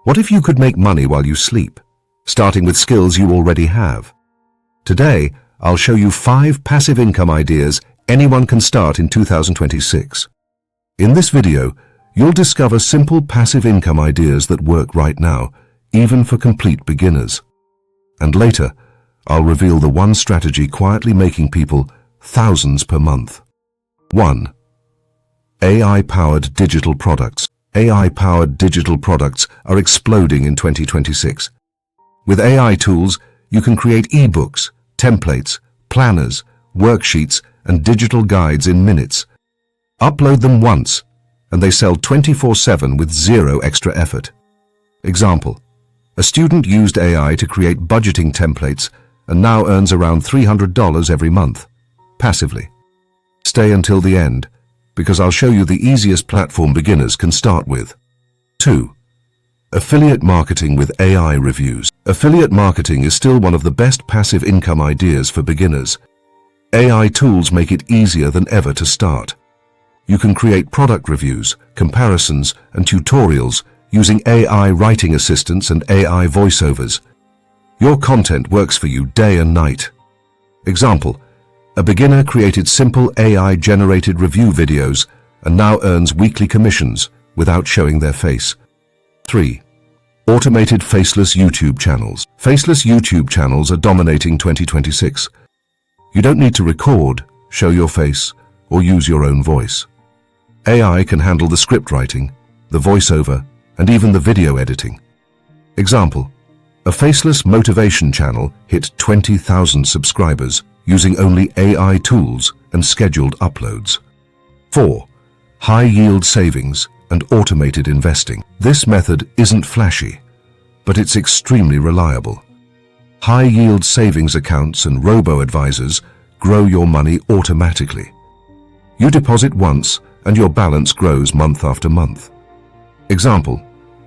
What if you could make money while you sleep, starting with skills you already have? Today, I'll show you 5 passive income ideas anyone can start in 2026. In this video, you'll discover simple passive income ideas that work right now, even for complete beginners. And later, I'll reveal the one strategy quietly making people thousands per month. 1. AI-powered digital products. AI-powered digital products are exploding in 2026. With AI tools, you can create ebooks, templates, planners, worksheets, and digital guides in minutes. Upload them once, and they sell 24/7 with zero extra effort. Example: a student used AI to create budgeting templates and now earns around $300 every month, passively. Stay until the end, because I'll show you the easiest platform beginners can start with. 2. Affiliate marketing with AI reviews. Affiliate marketing is still one of the best passive income ideas for beginners. AI tools make it easier than ever to start. You can create product reviews, comparisons, and tutorials using AI writing assistants and AI voiceovers. Your content works for you day and night. Example: a beginner created simple AI-generated review videos and now earns weekly commissions without showing their face. 3. Automated faceless YouTube channels. Faceless YouTube channels are dominating 2026. You don't need to record, show your face, or use your own voice. AI can handle the script writing, the voiceover, and even the video editing. Example: a faceless motivation channel hit 20,000 subscribers using only AI tools and scheduled uploads. 4. High-yield savings and automated investing. This method isn't flashy, but it's extremely reliable. High-yield savings accounts and robo-advisors grow your money automatically. You deposit once and your balance grows month after month. Example: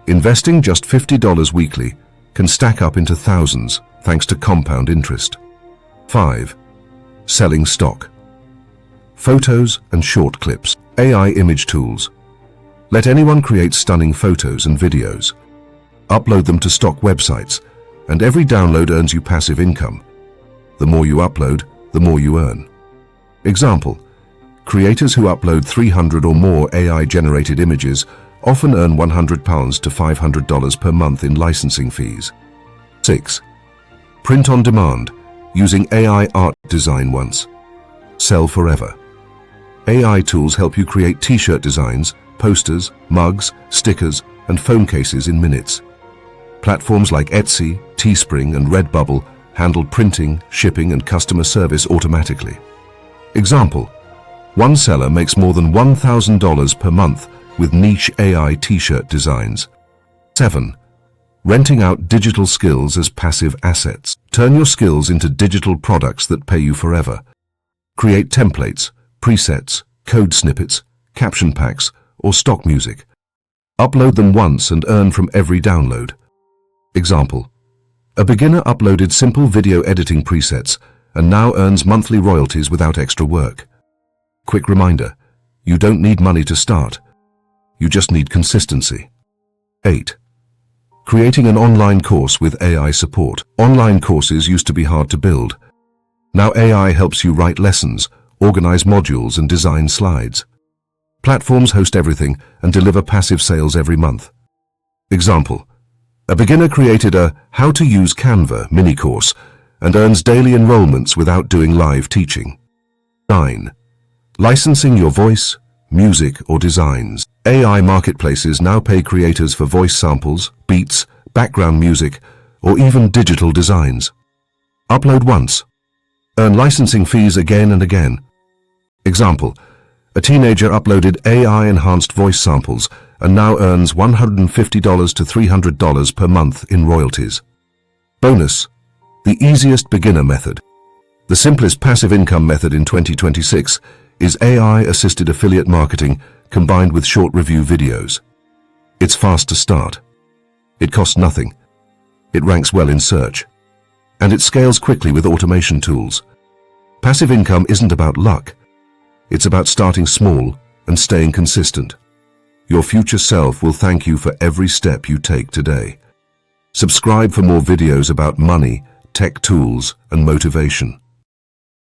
investing just $50 weekly can stack up into thousands thanks to compound interest. 5. Selling stock. Photos and short clips. AI image tools. Let anyone create stunning photos and videos. Upload them to stock websites, and every download earns you passive income. The more you upload, the more you earn. Example: creators who upload 300 or more AI-generated images often earn £100 to $500 per month in licensing fees. 6. Print on demand, using AI art design once. Sell forever. AI tools help you create t-shirt designs, posters, mugs, stickers, and phone cases in minutes. Platforms like Etsy, Teespring, and Redbubble handle printing, shipping, and customer service automatically. Example: one seller makes more than $1,000 per month with niche AI t-shirt designs. 7. Renting out digital skills as passive assets. Turn your skills into digital products that pay you forever. Create templates, presets, code snippets, caption packs, or stock music. Upload them once and earn from every download. Example: a beginner uploaded simple video editing presets and now earns monthly royalties without extra work. Quick reminder: you don't need money to start. You just need consistency. 8. Creating an online course with AI support. Online courses used to be hard to build. Now AI helps you write lessons, organize modules, and design slides. Platforms host everything and deliver passive sales every month. Example: a beginner created a How to Use Canva mini course and earns daily enrollments without doing live teaching. 9. Licensing your voice, music, or designs. AI marketplaces now pay creators for voice samples, beats, background music, or even digital designs. Upload once. Earn licensing fees again and again. Example: a teenager uploaded AI-enhanced voice samples and now earns $150 to $300 per month in royalties. Bonus: the easiest beginner method. The simplest passive income method in 2026 is AI-assisted affiliate marketing combined with short review videos. It's fast to start. It costs nothing. It ranks well in search. And it scales quickly with automation tools. Passive income isn't about luck. It's about starting small and staying consistent. Your future self will thank you for every step you take today. Subscribe for more videos about money, tech tools, and motivation.